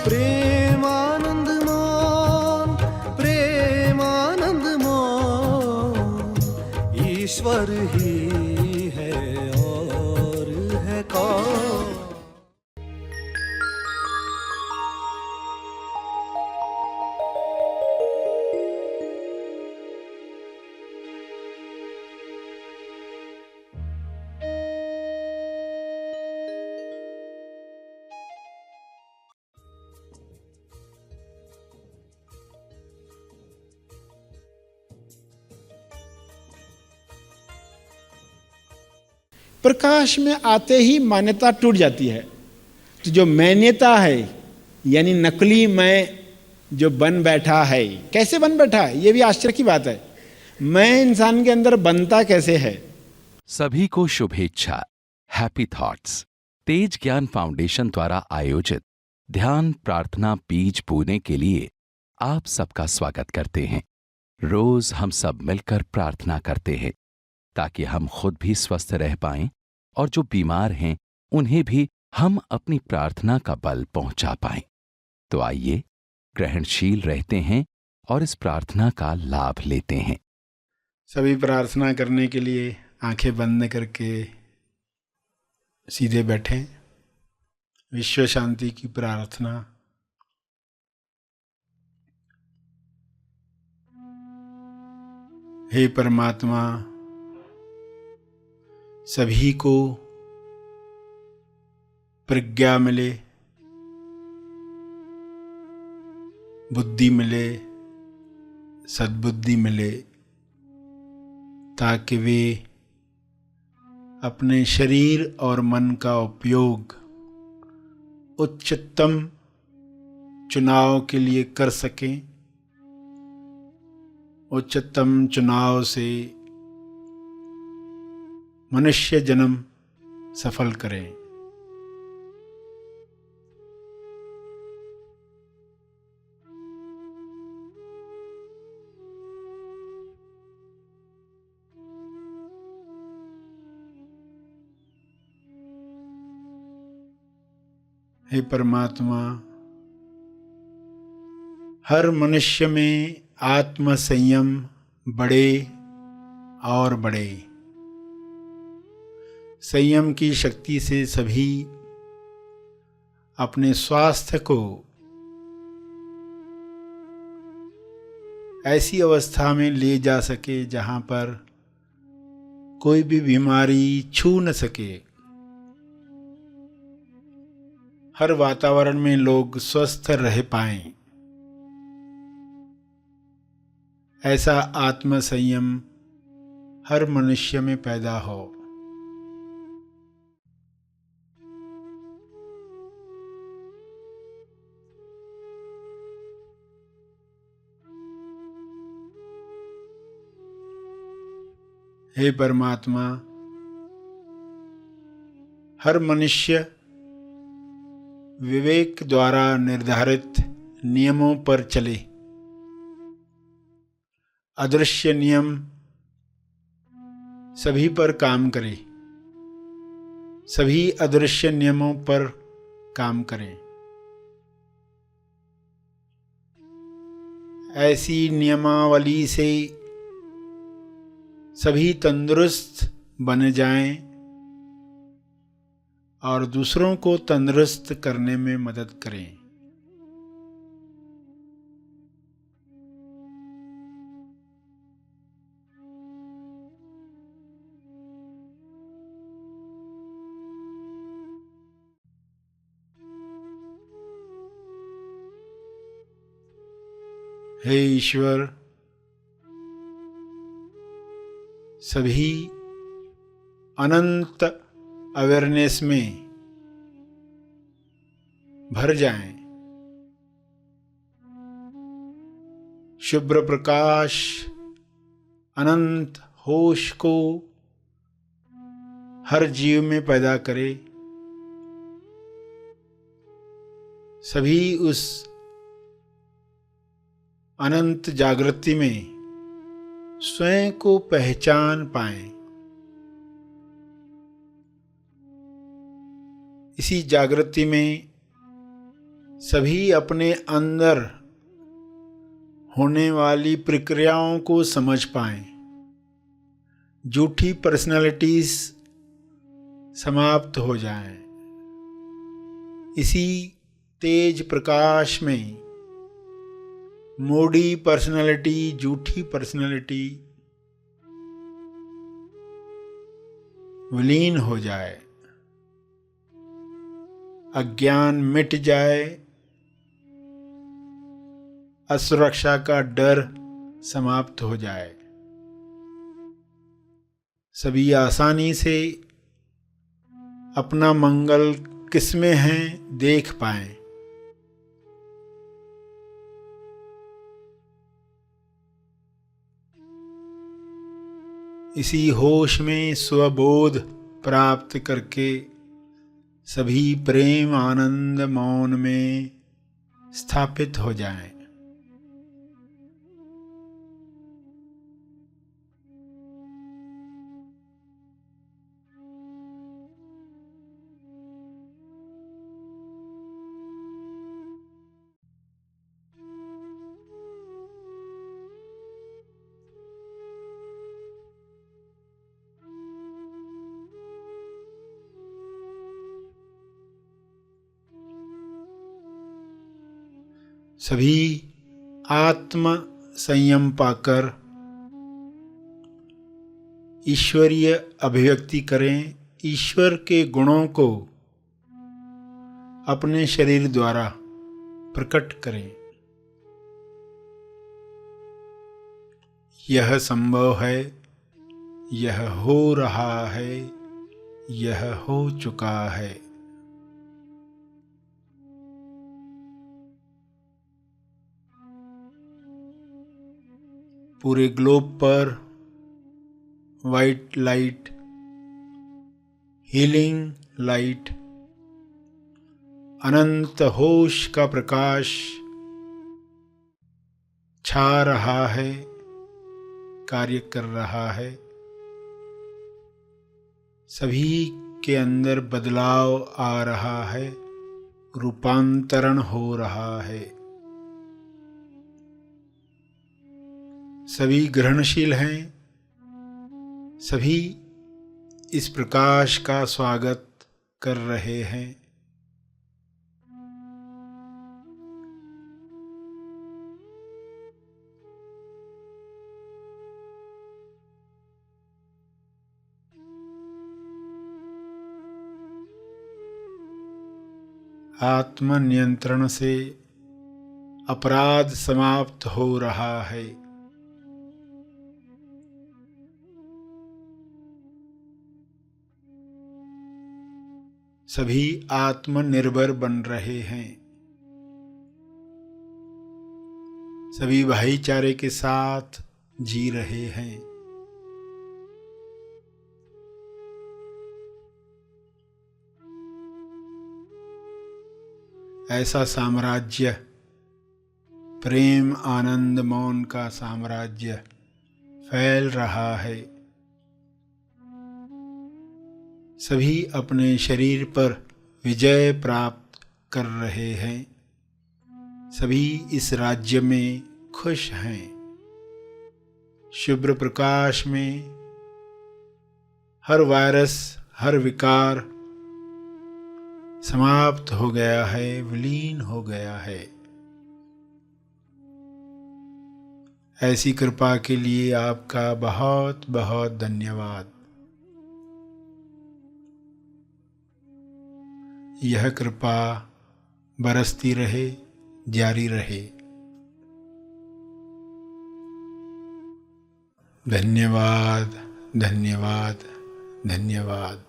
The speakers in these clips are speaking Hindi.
प्रेमानंद मोहन, प्रेमानंद मोहन, ईश्वर ही है और है कौन। प्रकाश में आते ही मान्यता टूट जाती है। तो जो मान्यता है यानी नकली मैं जो बन बैठा है, कैसे बन बैठा है ये भी आश्चर्य की बात है। मैं इंसान के अंदर बनता कैसे है। सभी को शुभेच्छा। हैप्पी थॉट्स तेज ज्ञान फाउंडेशन द्वारा आयोजित ध्यान प्रार्थना बीज बोने के लिए आप सबका स्वागत करते हैं। रोज हम सब मिलकर प्रार्थना करते हैं ताकि हम खुद भी स्वस्थ रह पाएं और जो बीमार हैं उन्हें भी हम अपनी प्रार्थना का बल पहुंचा पाएं। तो आइए ग्रहणशील रहते हैं और इस प्रार्थना का लाभ लेते हैं। सभी प्रार्थना करने के लिए आंखें बंद करके सीधे बैठें। विश्व शांति की प्रार्थना। हे परमात्मा, सभी को प्रज्ञा मिले, बुद्धि मिले, सद्बुद्धि मिले, ताकि वे अपने शरीर और मन का उपयोग उच्चतम चुनाव के लिए कर सकें। उच्चतम चुनाव से मनुष्य जन्म सफल करें। हे परमात्मा, हर मनुष्य में आत्म संयम बढ़े और बढ़े। संयम की शक्ति से सभी अपने स्वास्थ्य को ऐसी अवस्था में ले जा सके जहाँ पर कोई भी बीमारी छू न सके। हर वातावरण में लोग स्वस्थ रह पाएं, ऐसा आत्म संयम हर मनुष्य में पैदा हो। हे परमात्मा, हर मनुष्य विवेक द्वारा निर्धारित नियमों पर चले। अदृश्य नियम सभी पर काम करे, सभी अदृश्य नियमों पर काम करें। ऐसी नियमावली से सभी तंदुरुस्त बन जाएं और दूसरों को तंदुरुस्त करने में मदद करें। हे ईश्वर, सभी अनंत अवेयरनेस में भर जाएं। शुभ्र प्रकाश अनंत होश को हर जीव में पैदा करे। सभी उस अनंत जागृति में स्वयं को पहचान पाएं। इसी जागृति में सभी अपने अंदर होने वाली प्रक्रियाओं को समझ पाएं, झूठी पर्सनालिटीज समाप्त हो जाएं। इसी तेज प्रकाश में मोड़ी पर्सनालिटी, झूठी पर्सनालिटी विलीन हो जाए, अज्ञान मिट जाए, असुरक्षा का डर समाप्त हो जाए, सभी आसानी से अपना मंगल किसमें है देख पाएं। इसी होश में स्वबोध प्राप्त करके सभी प्रेम आनंद मौन में स्थापित हो जाएं। सभी आत्म संयम पाकर ईश्वरीय अभिव्यक्ति करें, ईश्वर के गुणों को अपने शरीर द्वारा प्रकट करें। यह संभव है, यह हो रहा है, यह हो चुका है। पूरे ग्लोब पर वाइट लाइट, हीलिंग लाइट, अनंत होश का प्रकाश छा रहा है, कार्य कर रहा है। सभी के अंदर बदलाव आ रहा है, रूपांतरण हो रहा है। सभी ग्रहणशील हैं, सभी इस प्रकाश का स्वागत कर रहे हैं। आत्म नियंत्रण से अपराध समाप्त हो रहा है। सभी आत्मनिर्भर बन रहे हैं, सभी भाईचारे के साथ जी रहे हैं। ऐसा साम्राज्य, प्रेम आनंद मौन का साम्राज्य फैल रहा है। सभी अपने शरीर पर विजय प्राप्त कर रहे हैं, सभी इस राज्य में खुश हैं। शुभ्र प्रकाश में हर वायरस, हर विकार समाप्त हो गया है, विलीन हो गया है। ऐसी कृपा के लिए आपका बहुत बहुत धन्यवाद। यह कृपा बरसती रहे, जारी रहे। धन्यवाद, धन्यवाद, धन्यवाद।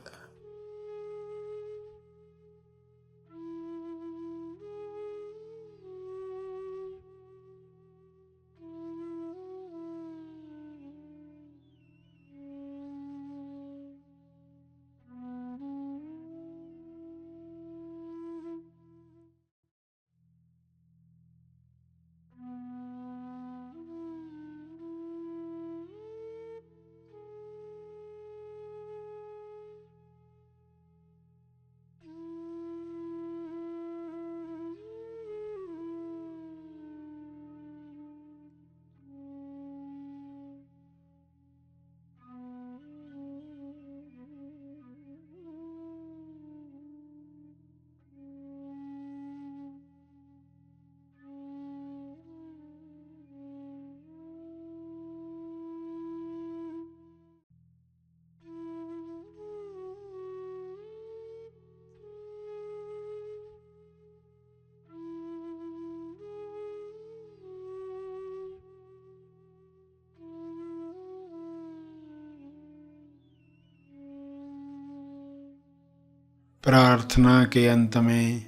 प्रार्थना के अंत में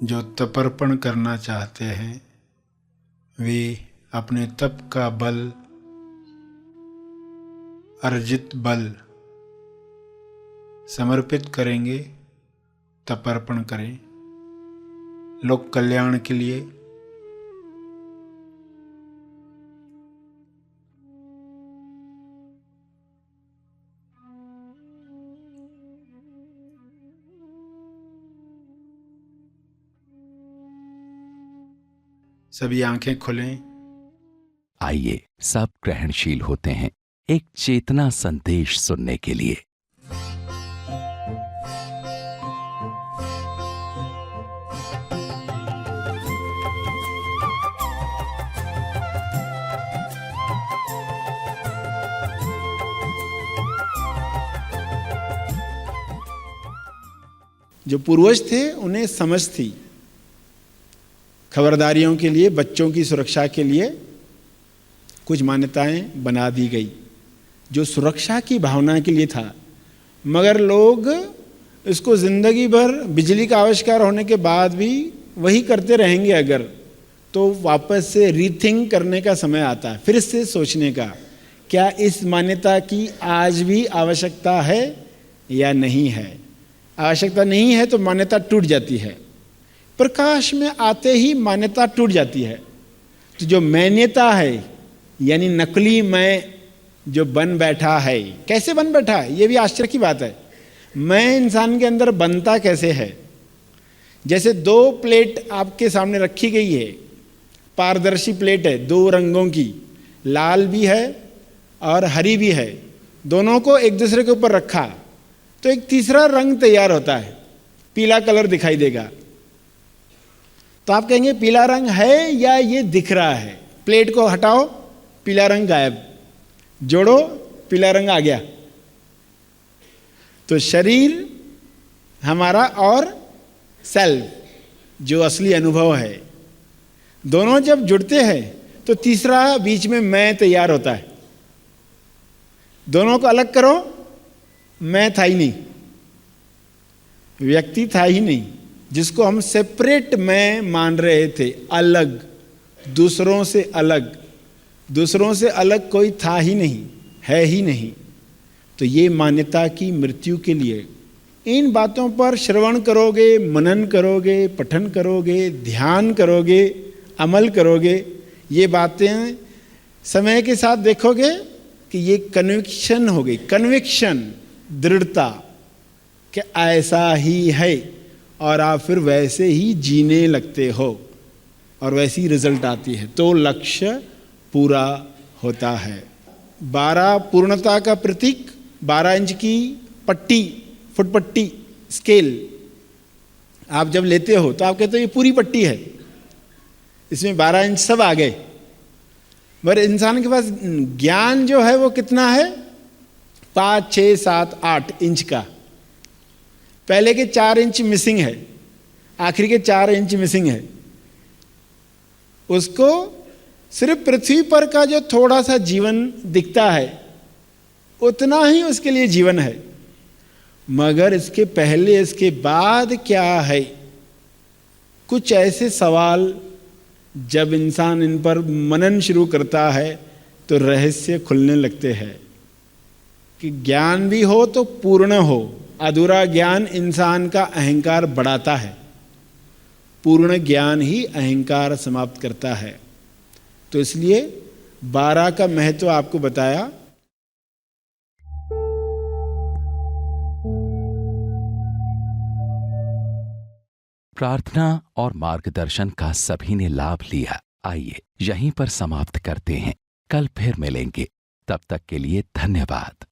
जो तपर्पण करना चाहते हैं वे अपने तप का बल, अर्जित बल समर्पित करेंगे, तपर्पण करें लोक कल्याण के लिए। सभी आंखें खोलें। आइए सब ग्रहणशील होते हैं एक चेतना संदेश सुनने के लिए। जो पूर्वज थे उन्हें समझ थी, खबरदारियों के लिए, बच्चों की सुरक्षा के लिए कुछ मान्यताएं बना दी गई जो सुरक्षा की भावना के लिए था, मगर लोग इसको जिंदगी भर बिजली का आविष्कार होने के बाद भी वही करते रहेंगे अगर, तो वापस से रीथिंक करने का समय आता है, फिर से सोचने का, क्या इस मान्यता की आज भी आवश्यकता है या नहीं है। आवश्यकता नहीं है तो मान्यता टूट जाती है, प्रकाश में आते ही मान्यता टूट जाती है। तो जो मान्यता है यानी नकली मैं जो बन बैठा है, कैसे बन बैठा है ये भी आश्चर्य की बात है। मैं इंसान के अंदर बनता कैसे है। जैसे दो प्लेट आपके सामने रखी गई है, पारदर्शी प्लेट है, दो रंगों की, लाल भी है और हरी भी है, दोनों को एक दूसरे के ऊपर रखा तो एक तीसरा रंग तैयार होता है, पीला कलर दिखाई देगा। तो आप कहेंगे पीला रंग है या ये दिख रहा है। प्लेट को हटाओ, पीला रंग गायब, जोड़ो, पीला रंग आ गया। तो शरीर हमारा और सेल्फ जो असली अनुभव है, दोनों जब जुड़ते हैं तो तीसरा बीच में मैं तैयार होता है। दोनों को अलग करो, मैं था ही नहीं, व्यक्ति था ही नहीं, जिसको हम सेपरेट मैं मान रहे थे, अलग, दूसरों से अलग, दूसरों से अलग कोई था ही नहीं, है ही नहीं। तो ये मान्यता की मृत्यु के लिए इन बातों पर श्रवण करोगे, मनन करोगे, पठन करोगे, ध्यान करोगे, अमल करोगे, ये बातें समय के साथ देखोगे कि ये कन्विक्शन हो गई, कन्विक्शन, दृढ़ता कि ऐसा ही है, और आप फिर वैसे ही जीने लगते हो और वैसी रिजल्ट आती है, तो लक्ष्य पूरा होता है। 12 पूर्णता का प्रतीक, 12 इंच की पट्टी, फुटपट्टी, स्केल आप जब लेते हो तो आप कहते हो ये पूरी पट्टी है, इसमें 12 इंच सब आ गए। मगर इंसान के पास ज्ञान जो है वो कितना है, 5, 6, 7, 8 इंच का। पहले के 4 इंच मिसिंग है, आखिरी के 4 इंच मिसिंग है। उसको सिर्फ पृथ्वी पर का जो थोड़ा सा जीवन दिखता है उतना ही उसके लिए जीवन है, मगर इसके पहले इसके बाद क्या है, कुछ ऐसे सवाल जब इंसान इन पर मनन शुरू करता है तो रहस्य खुलने लगते हैं कि ज्ञान भी हो तो पूर्ण हो। अधूरा ज्ञान इंसान का अहंकार बढ़ाता है, पूर्ण ज्ञान ही अहंकार समाप्त करता है। तो इसलिए 12 का महत्व आपको बताया। प्रार्थना और मार्गदर्शन का सभी ने लाभ लिया। आइए यहीं पर समाप्त करते हैं, कल फिर मिलेंगे, तब तक के लिए धन्यवाद।